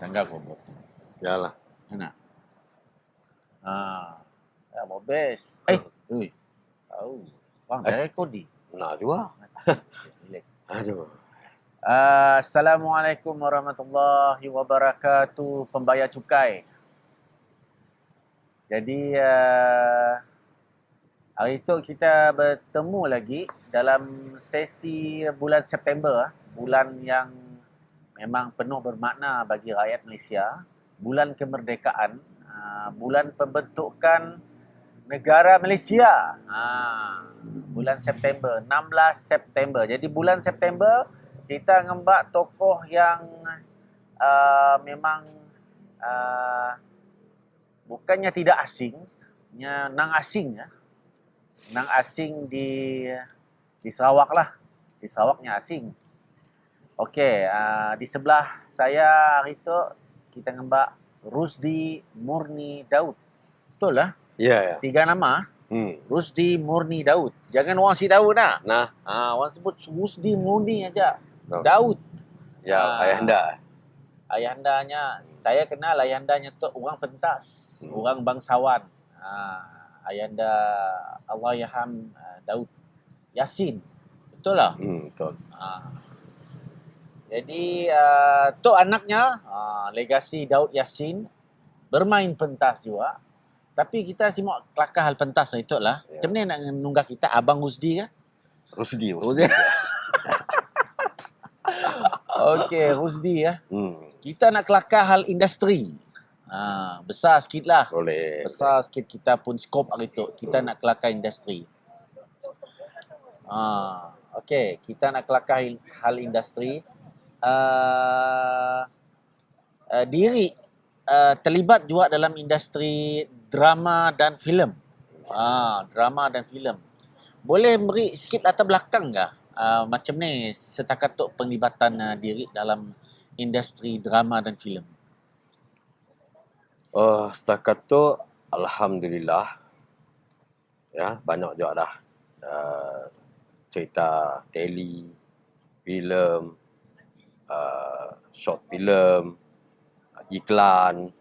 Tanggal ko. Yalah. Ano? Mobes. Uy. Bang, record di. Nak juga. Aduh. Assalamualaikum warahmatullahi wabarakatuh, pembayar cukai. Jadi hari itu kita bertemu lagi dalam sesi bulan September, bulan yang memang penuh bermakna bagi rakyat Malaysia, bulan kemerdekaan, bulan pembentukan negara Malaysia. Bulan September, 16 September. Jadi bulan September kita ngembak tokoh yang memang bukannya tidak asing, nang asing ya. Nang asing di Sarawak lah. Di Sarawaknya asing. Okey, di sebelah saya hari itu kita ngembak Rusdi Murni Daud. Betul lah? Ya. 3 nama. Rusdi Murni Daud. Jangan orang si tahu nak. Nah. Orang sebut Rusdi Murni aja. No. Daud. Ya, ayahanda. Ayahandanya, saya kenal ayahandanya tu orang pentas, orang bangsawan. Ayahanda Allahyarham Daud Yasin. Betul lah? Betul. Jadi tu anaknya legasi Daud Yasin bermain pentas juga. Tapi kita semua kelakar hal pentas itu lah. Ya. Macam mana nak nunggah kita Abang Rusdi ke? Rusdi. Okey, Rusdi ya. Kita nak kelakar hal industri. Besar sikit lah. Boleh. Besar sikit kita pun skop hari tu. Kita nak kelakar industri. Okey, kita nak kelakar hal industri. Diri terlibat juga dalam industri drama dan filem. Drama dan filem. Boleh beri sikit latar belakang ke? Macam ni setakat tu penglibatan diri dalam industri drama dan filem. Setakat tu alhamdulillah ya, banyak juga dah cerita tele, filem, short filem, iklan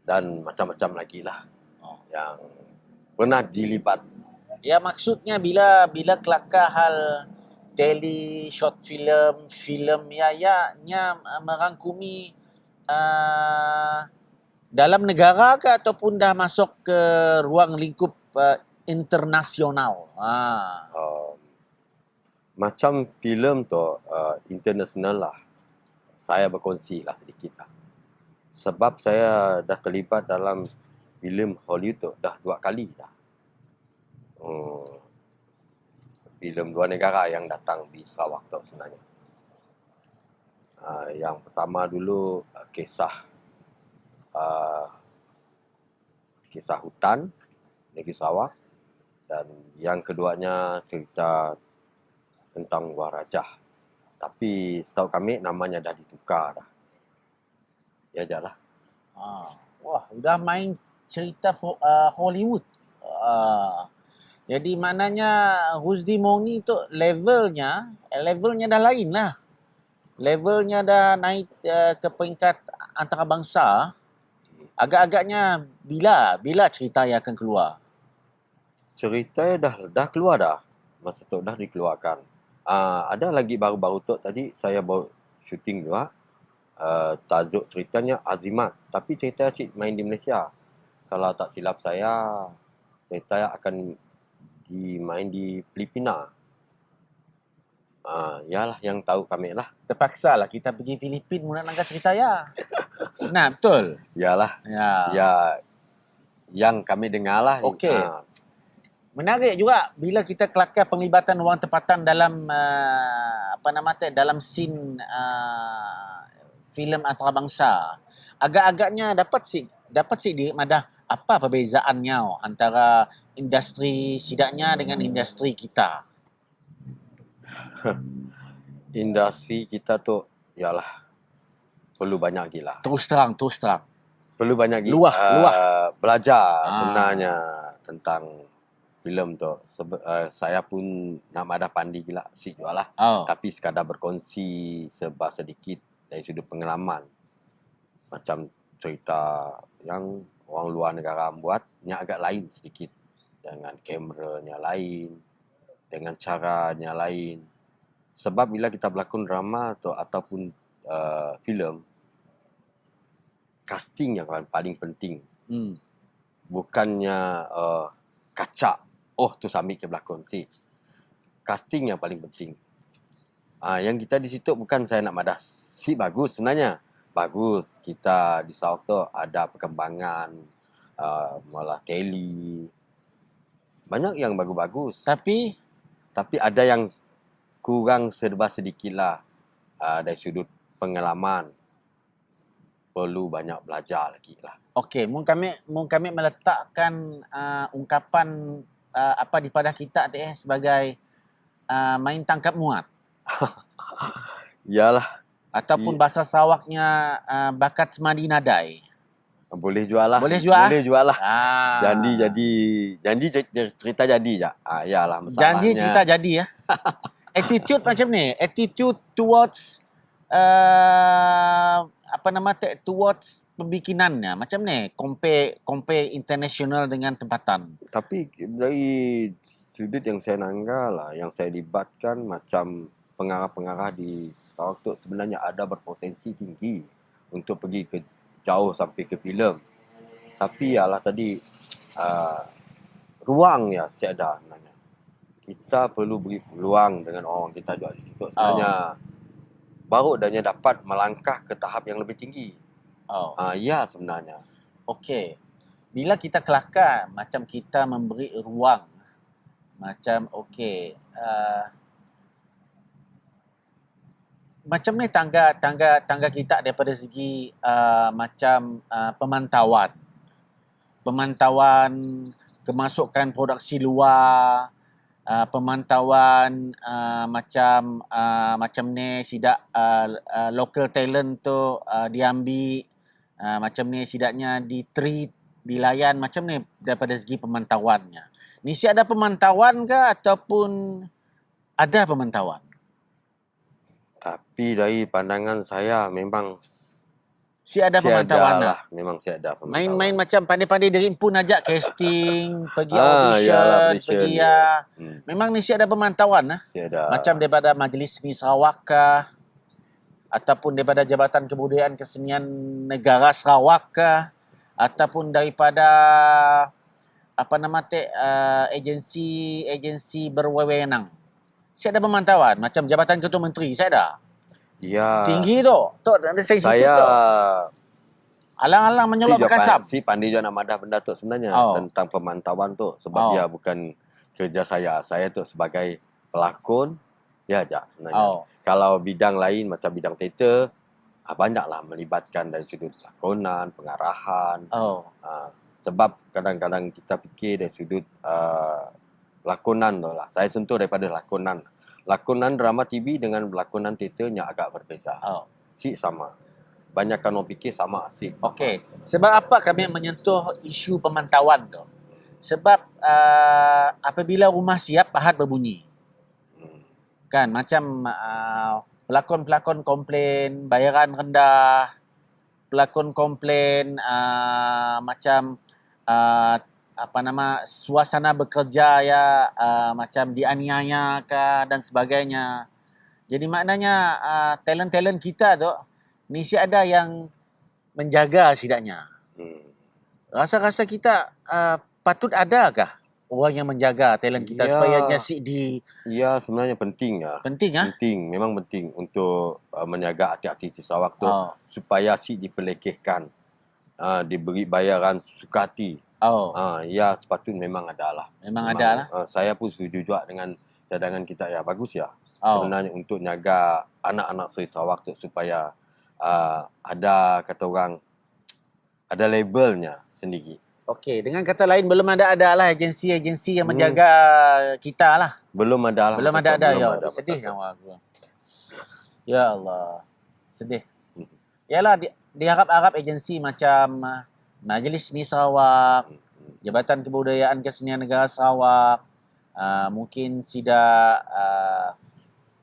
dan macam-macam lagi lah yang pernah dilibat. Ya, maksudnya bila kelakar hal tele, short filem nya merangkumi dalam negara ke ataupun dah masuk ke ruang lingkup internasional? Macam filem tu international lah. Saya berkongsi lah sedikit lah. Sebab saya dah terlibat dalam filem Hollywood tu dah 2 kali dah. Filem luar negara yang datang di Sarawak tu sebenarnya. Yang pertama dulu kisah hutan negeri Sarawak, dan yang keduanya cerita tentang Warajah. Tapi setahu kami namanya dah ditukar dah. Ya jalah. Wah, udah main cerita Hollywood. Jadi maknanya Rusdi Murni tu levelnya dah lain lah. Levelnya dah naik ke peringkat antarabangsa. Agak-agaknya bila cerita yang akan keluar? Ceritanya dah keluar dah. Masa tu dah dikeluarkan. Ada lagi baru-baru tu tadi saya baru syuting juga. Tajuk ceritanya Azimat. Tapi cerita asyik main di Malaysia. Kalau tak silap saya, cerita akan dimain di Filipina. Yalah yang tahu kami lah. Terpaksa lah kita pergi Filipin mula nak cerita ya. Nah, betul. Yalah. Ya, yang kami dengar lah. Okey. Menarik juga bila kita kelakar penglibatan orang tempatan dalam dalam scene filem antarabangsa. Agak-agaknya dapat sih di madah apa perbezaannya antara industri sidaknya dengan industri kita. Industri kita tu yalah perlu banyak gila. Terus terang. Perlu banyak gila. Luah. Belajar sebenarnya tentang filem tu. Saya pun nak madah pandi gila si jualah. Tapi sekadar berkongsi sebab sedikit dari sudut pengalaman. Macam cerita yang orang luar negara buatnya agak lain sedikit. Dengan kameranya lain, dengan caranya lain. Sebab bila kita berlakon drama ataupun filem, casting yang paling penting. Bukannya kacak, oh tu sambil ke berlakon. Casting yang paling penting. Yang kita di situ bukan saya nak madah. Bagus sebenarnya. Bagus. Kita di Sarawak tu ada perkembangan, malah tele. Banyak yang bagus-bagus. Tapi ada yang kurang serba sedikit lah dari sudut pengalaman. Perlu banyak belajar lagi lah. okey, mung kami meletakkan ungkapan apa di pada kita sebagai main tangkap muat Yalah, ataupun bahasa Sarawaknya bakat semadi nadai. boleh jual lah. Boleh jual? Boleh jual lah. Ah. Janji cerita jadi je. Yalah masalahnya. Janji cerita jadi ya. Attitude macam ni, attitude towards towards pembikinannya macam ni, compare international dengan tempatan. Tapi dari sudut yang saya nanggal lah, yang saya libatkan macam pengarah-pengarah di Sarawak tu sebenarnya ada berpotensi tinggi untuk pergi ke jauh sampai ke filem. Tapi yalah tadi ruang ya tiada sebenarnya. Kita perlu beri peluang dengan orang kita juga di situ sebenarnya. Baru adanya dapat melangkah ke tahap yang lebih tinggi. Ya sebenarnya. Okey. Bila kita kelakar macam kita memberi ruang macam macam ni tangga kita daripada segi macam pemantauan kemasukan produksi luar, pemantauan macam ni sidak local talent tu diambil macam ni sidaknya di-treat, dilayan macam ni daripada segi pemantauannya. Ni si ada pemantauan ke ataupun ada pemantauan? Tapi dari pandangan saya memang Si ada pemantauan lah. Memang si ada pemantauan. Main-main macam pandai-pandai dirimpun ajak casting, pergi yalah, audition, pergi ya. Hmm. Memang ni si ada pemantauan lah. Si ada. Macam daripada Majlis Seni Sarawak kah? Ataupun daripada Jabatan Kebudayaan Kesenian Negara Sarawak kah? Ataupun daripada agensi berwewenang. Saya ada pemantauan macam Jabatan Ketua Menteri, saya ada. Ya. Tinggi tu. Tok ada sensitif Saya tu. Alang-alang menyolok berkasam. Si pandai juga nak madah benda tu sebenarnya tentang pemantauan tu sebab dia bukan kerja saya. Saya tu sebagai pelakon ya je sebenarnya. Kalau bidang lain macam bidang teater banyaklah melibatkan dari sudut lakonan, pengarahan. Sebab kadang-kadang kita fikir dari sudut lakonan tu lah. Saya sentuh daripada lakonan. Lakonan drama TV dengan lakonan teaternya agak berbeza. Sama. Banyakkan orang fikir sama asyik. Okey. Sebab apa kami menyentuh isu pemantauan tu? Sebab apabila rumah siap, pahat berbunyi. Kan macam pelakon-pelakon komplain bayaran rendah, pelakon komplain macam suasana bekerja ya macam dianiaya kah dan sebagainya. Jadi maknanya talent-talent kita tu ni si ada yang menjaga sidaknya. Rasa-rasa kita patut adakah orang yang menjaga talent kita supaya dia Ya sebenarnya penting ya. Penting ah? Penting, memang penting untuk menjaga artis-artis Sarawak tu supaya dipelekehkan, diberi bayaran suka hati. Ya sepatutnya memang ada lah. Memang ada lah. Saya pun setuju juga dengan cadangan kita ya. Bagus ya. Sebenarnya untuk jaga anak-anak Sarawak tu supaya ada kata orang ada labelnya sendiri. Okey, dengan kata lain belum ada lah agensi-agensi yang menjaga kita lah. Belum ada lah. Belum ada. Ya, sedih nyawa aku. Ya Allah. Sedih. Yalah diharap-harap agensi macam Majlis Seni Sarawak, Jabatan Kebudayaan Kesenian Negara Sarawak, mungkin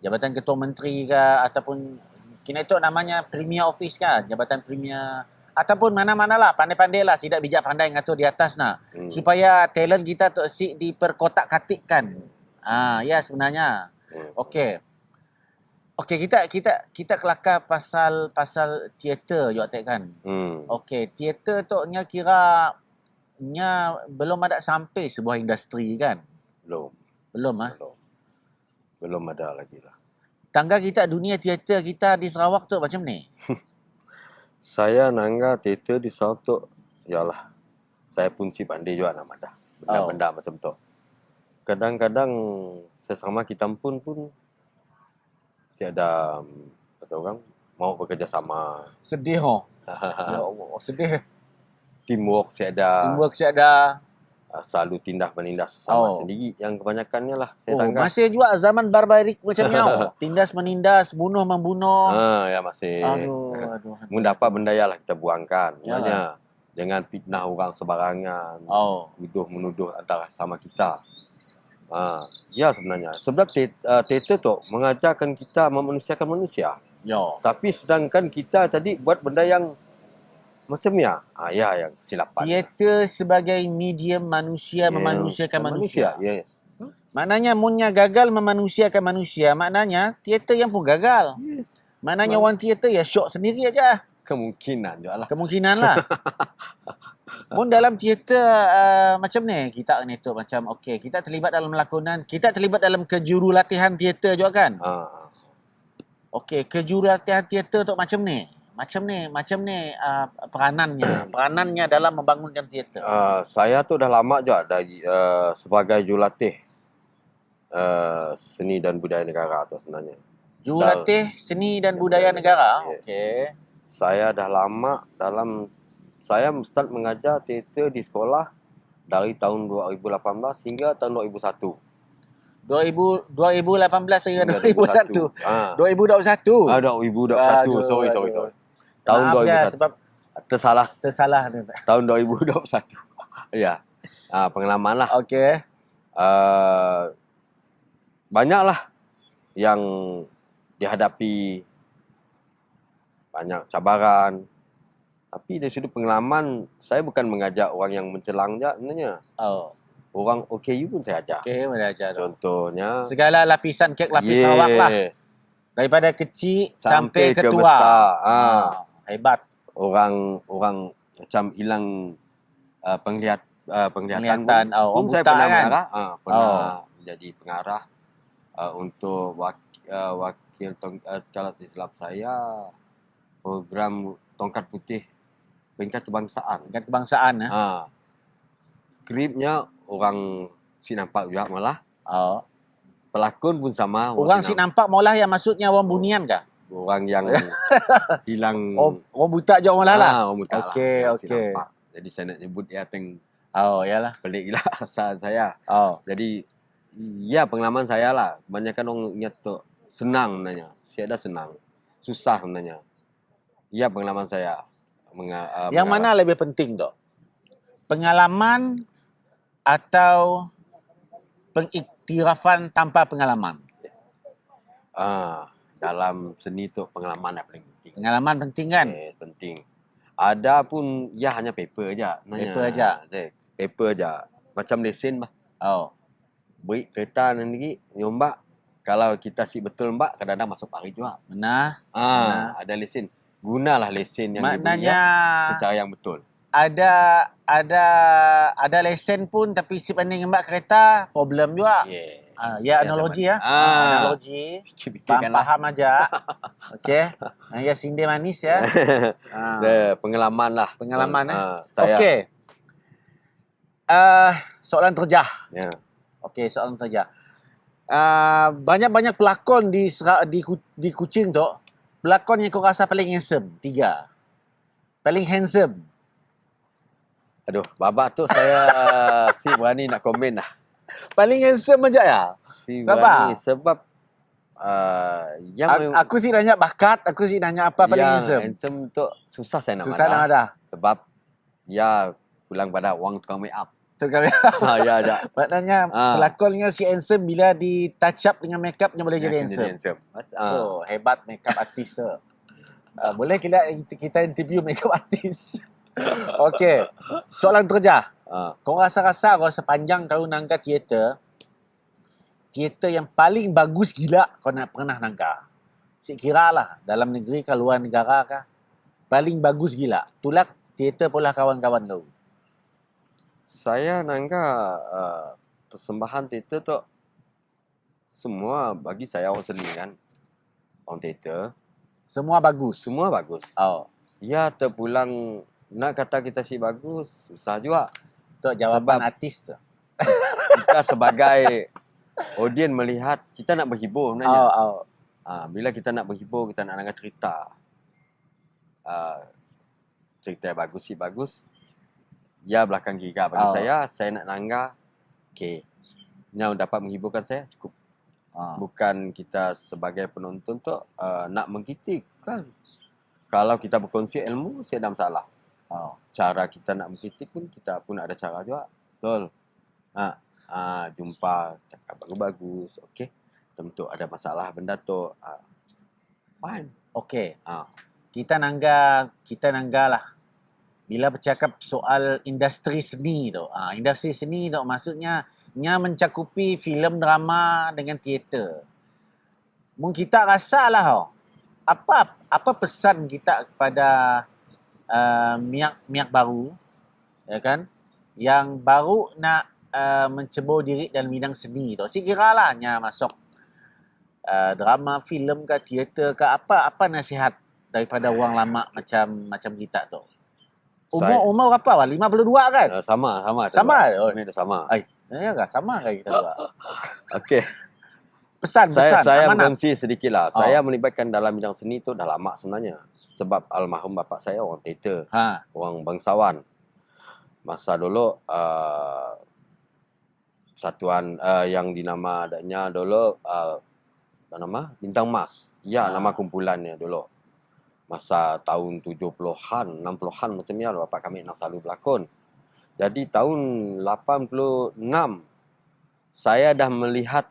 Jabatan Ketua Menteri ke ataupun kena itu namanya Premier Office kan, Jabatan Premier ataupun mana-mana lah, pandai-pandai lah, sidak bijak pandai ngatur di atas nah. Supaya talent kita tu asyik diperkotak-katikkan. Ya sebenarnya. Okey. Okey, kita kelakar pasal teater juga kan. Okey, teater tu nya kira nya belum ada sampai sebuah industri kan? Belum. Belum ah. Belum ada lagi lah. Tangga kita dunia teater kita di Sarawak tu macam ni. Saya nangga teater di Sarawak tu, yalah, saya pun si pandai juga nama dah. Benda-benda macam tu. Kadang-kadang sesama kita pun si ada kata orang mau bekerja sama. Sedih oh. Ya Allah, sedih. Teamwork si ada. Teamwork si ada. Selalu menindas sesama sendiri. Yang kebanyakannya lah saya tangga. Masih juga zaman barbarik macam ni. Tindas menindas, bunuh membunuh. Ya masih. Aduh. Mun dapat benda ya lah kita buangkan. Maknanya jangan fitnah orang sebarangan. Menuduh antara sama kita. Ya sebenarnya. Sebab teater tu mengajarkan kita memanusiakan manusia. Tapi sedangkan kita tadi buat benda yang macam ya, yang silapan. Teater sebagai medium manusia memanusiakan manusia. Yes. Maknanya munnya gagal memanusiakan manusia, maknanya teater yang pun gagal. Yes. Maknanya orang teater ya syok sendiri aja. Kemungkinan juga lah. Kemungkinan lah. Mun dalam teater macam ni, kita ni tu macam okey, kita terlibat dalam lakonan, kita terlibat dalam kejurulatihan teater juga kan? Okey, kejurulatihan teater tu macam ni peranannya dalam membangunkan teater. Saya tu dah lama juga sebagai jurulatih seni dan budaya negara tu sebenarnya. Jurulatih seni dan budaya negara. Okey. Saya dah lama saya start mengajar teater di sekolah dari tahun 2018 hingga tahun 2001. 2018 hingga 2001. 2021. 2021. Sorry. Tahun 2021. Sebab tersalah. Tahun 2021. Ya. Pengalaman lah. Okey. Banyaklah yang dihadapi, banyak cabaran. Tapi dari sudut pengalaman, saya bukan mengajak orang yang mencelang je sebenarnya. Orang OKU pun saya ajar. Contohnya segala lapisan kek lapis Sarawak lah. Daripada kecil sampai ke tua. Hebat. Orang macam hilang penglihatan pun saya pernah mengarah. Pernah menjadi pengarah untuk wakil kalau silap saya program Tongkat Putih peringkat kebangsaan. Skripnya orang si nampak juga malah. Pelakon pun sama. Orang si nampak malah yang maksudnya orang bunian kah? Orang yang hilang. Orang buta je orang lah. Orang buta okey. Jadi saya nak nyebut dia yalah. Pelik gila rasa saya. Jadi ya pengalaman saya lah. Kebanyakan orang ingat tu senang sebenarnya. Saya dah senang. Susah sebenarnya. Ya pengalaman saya. Yang mana lebih penting tu? Pengalaman atau pengiktirafan tanpa pengalaman? Dalam seni tu pengalaman yang paling penting. Pengalaman penting kan? Penting. Ada pun ya hanya paper aja. Paper aja. Macam lesen bah. Beri kereta nanti nyombak. Kalau kita si betul mbak, kadang-kadang masuk parit juga. Benar. Ada lesen. Gunalah lesen yang maknanya secara yang betul. Ada lesen pun tapi si pandai ngembak kereta problem juga. Analogi ya. Analogi. Faham aja. Okey. Ya sindir manis ya. Pengalaman lah. Okey. Soalan terjah. Okey, soalan terjah. Banyak-banyak pelakon di Kuching tu. Pelakon yang kau rasa paling handsome? 3. Paling handsome. Aduh, babak tu saya si berani nak komen lah. Paling handsome aja ya? Berani sebab aku sih nanya bakat, aku sih nanya apa paling handsome. Handsome tu susah saya nak ada. Sebab ya pulang pada orang tukang make up. Ya. Maknanya pelakonnya si handsome bila di touch up dengan make upnya boleh jadi handsome. Handsome. Hebat make up artis tu. Boleh kita interview makeup artist. Okey. Soalan terjah. Kau rasa-rasa kau sepanjang kau nangka teater yang paling bagus gila kau nak pernah nangka? Sik kira lah, dalam negeri ke luar negara kah? Paling bagus gila. Itulah teater pula kawan-kawan kau. Saya nangka persembahan teater tu semua bagi saya orang seni kan. Orang teater. Semua bagus. Semua bagus. Oh. Ya terpulang nak kata kita si bagus, susah juga. Itu jawaban Sebab artis tu. kita sebagai audiens melihat, kita nak berhibur sebenarnya. Bila kita nak berhibur, kita nak dengar cerita. Cerita yang bagus si bagus. Ya belakang gila bagi saya nak langgar. Okey. Yang dapat menghiburkan saya cukup. Bukan kita sebagai penonton tu nak mengkritik kan. Kalau kita berkongsi ilmu, saya ada masalah. Cara kita nak mengkritik pun, kita pun ada cara juga. Betul. Jumpa cakap bagus-bagus. Okey. Tentu ada masalah benda tu. Fine. Okey. Kita nangga lah. Bila bercakap soal industri seni tu. Industri seni tu maksudnya mencakupi filem, drama dengan teater. Mungkin kita rasalah apa pesan kita kepada miak baru, ya kan, yang baru nak mencebur diri dalam bidang seni tu. Sekiralah masuk drama, filem ke teater ke, apa nasihat daripada orang lama macam kita tu? Umur berapa? 52 kan? Sama. Sama. Kami dah sama. Ya kan? Sama kan kita dua? Okey. Pesan. Saya berkongsi sedikit lah. Saya melibatkan dalam bidang seni tu dah lama sebenarnya. Sebab almarhum bapa saya orang teater. Orang bangsawan. Masa dulu satuan yang dinama adanya dulu apa nama? Bintang Mas. Ya, nama kumpulannya dulu. Masa tahun 70-an, 60-an macam ni bapa kami nak selalu berlakon. Jadi tahun 86 saya dah melihat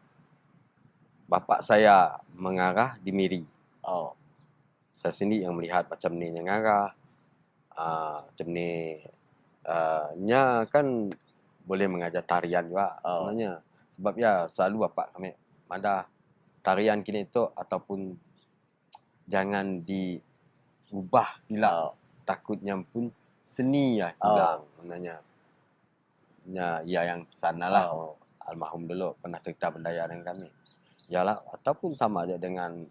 bapa saya mengarah di Miri. Saya sendiri yang melihat macam ni yang mengarah. Macam ni nya kan boleh mengajar tarian juga sebenarnya. Sebab ya selalu bapa kami ada tarian kini tu ataupun jangan diubah gila. Takutnya pun seni ya hilang sebenarnya. Ya yang sana lah. Almarhum dulu pernah cerita bendaya dengan kami. Yalah, ataupun sama aja dengan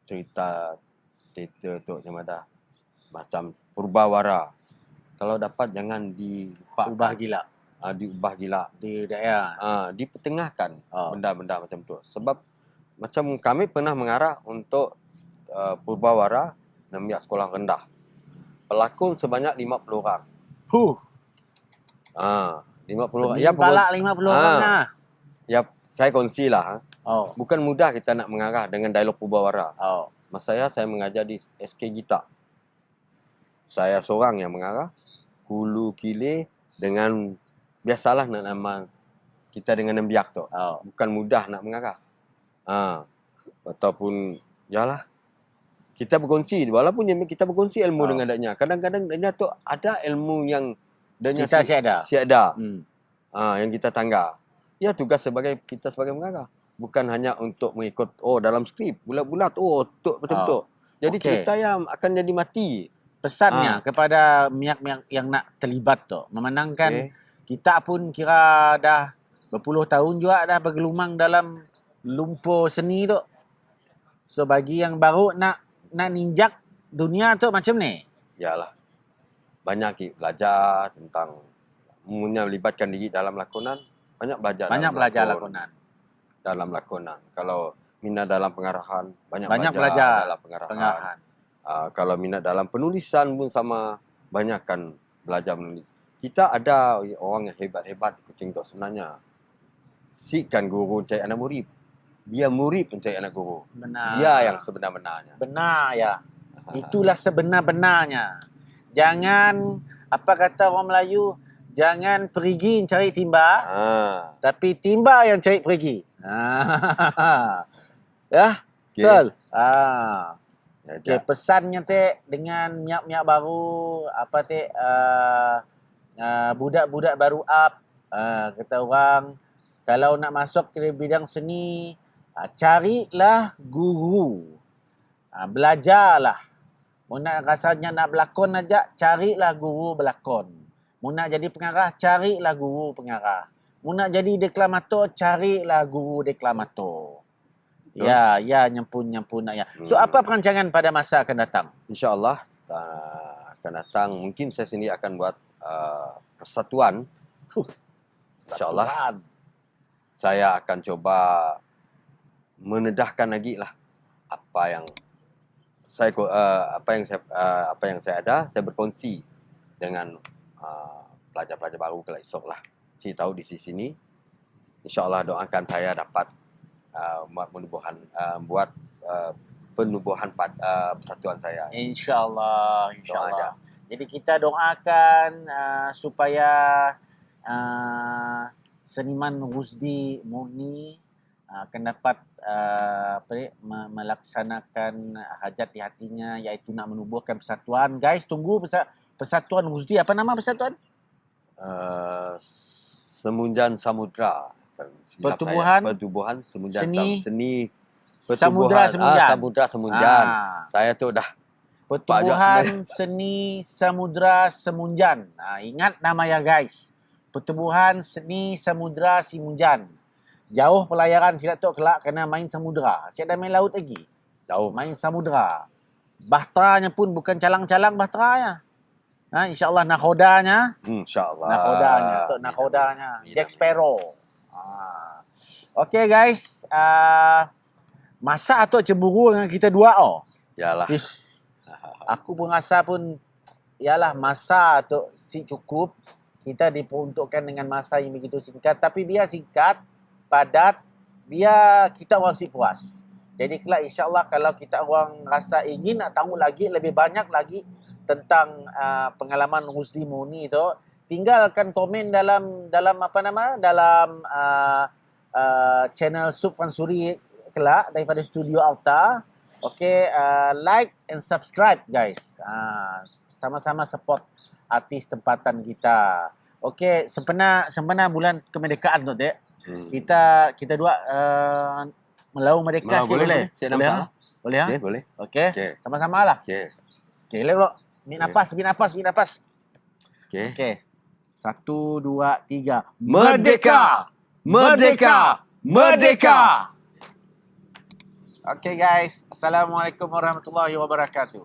cerita teater tu macam ada. Macam Purbawara. Kalau dapat jangan Ubah gila. Diubah gila. Di daerah. Dipertengahkan benda-benda macam tu. Sebab macam kami pernah mengarah untuk Purbawara Namiak Sekolah Rendah. Pelakon sebanyak 50 orang. 50 orang. Ya, palak 50 orang lah. Ya, saya kongsi lah. Bukan mudah kita nak mengarah dengan dialog Purbawara. Masa saya mengajar di SK Gita. Saya seorang yang mengarah. Hulu Kile dengan biasalah nak nama kita dengan Nembiak tu. Bukan mudah nak mengarah. Ataupun yalah. Kita berkongsi walaupun kita berkongsi ilmu dengan adanya. Kadang-kadang adanya tu ada ilmu yang kita siada. Yang kita tangga. Ya tugas kita sebagai mengarah. Bukan hanya untuk mengikut dalam skrip bulat-bulat macam tu. Jadi cerita yang akan jadi mati. Pesannya kepada miak-miak yang nak terlibat tu, memandangkan kita pun kira dah berpuluh tahun juga dah bergelumang dalam lumpur seni tu. So bagi yang baru nak ninjak dunia tu macam ni. Yalah. Banyak belajar tentang melibatkan diri dalam lakonan. Banyak belajar lakonan. Dalam lakonan. Kalau minat dalam pengarahan, banyak belajar dalam pengarahan. Kalau minat dalam penulisan pun sama, banyakkan belajar menulis. Kita ada orang yang hebat-hebat di Kuching tu sebenarnya. Sikan guru cari anak murid. Dia murid mencari anak guru. Benar. Dia yang sebenar-benarnya. Benar ya. Itulah sebenar-benarnya. Jangan, apa kata orang Melayu, jangan perigi cari timba, tapi timba yang cari perigi. Ya, betul. Okay, pesannya teh dengan miak-miak baru apa teh budak-budak baru up kata orang kalau nak masuk ke bidang seni carilah guru. Belajarlah. Mu nak rasanya nak berlakon aja carilah guru berlakon. Mu nak jadi pengarah carilah guru pengarah. Mu nak jadi deklamator carilah guru deklamator. Ya, nyempun nak ya. So apa perancangan pada masa akan datang? InsyaAllah akan datang. Mungkin saya sendiri akan buat persatuan. InsyaAllah saya akan coba menedahkan lagi lah apa yang saya ada, saya berkongsi dengan pelajar-pelajar baru kelak esok lah. Saya tahu di sini, InsyaAllah doakan saya dapat buat penubuhan persatuan saya. InsyaAllah. Jadi kita doakan supaya seniman Rusdi Murni akan dapat melaksanakan hajat di hatinya, iaitu nak menubuhkan persatuan. Guys, tunggu persatuan Rusdi. Apa nama persatuan? Semunjan Samudra. Pertubuhan Semunjan Seni Pertubuhan Samudra Semunjan. Saya tu dah Pertubuhan Seni Samudra Semunjan. Ingat nama ya guys. Pertubuhan Seni Samudra Semunjan. Jauh pelayaran tidak tahu kelak kena main samudra. Saya dah main laut lagi. jauh Main samudra. Bahtaranya pun bukan calang-calang bahtaranya. InsyaAllah nakhodanya. InsyaAllah. Nakhodanya. Jack Sparrow. Okay guys. Masa atau cemburu dengan kita dua Yalah. Aku pun rasa pun ialah masa atau si cukup. Kita diperuntukkan dengan masa yang begitu singkat. Tapi biar singkat, padat, biar kita orang si puas. Jadi kelak insyaAllah kalau kita orang rasa ingin nak tahu lagi, lebih banyak lagi tentang pengalaman Rusdi Murni itu, tinggalkan komen dalam channel Sub Fansuri kelak daripada Studio Alta. Okay, like and subscribe guys. Sama-sama support artis tempatan kita. Okay, sempena bulan kemerdekaan tu dek. Kita dua melaung merdeka sikit boleh? Boleh? Boleh. Okey. Sama-sama lah. Okey. Okey, lek. Ambil nafas. Okey. 1 2 3. Merdeka! Merdeka! Merdeka! Okay guys, Assalamualaikum warahmatullahi wabarakatuh.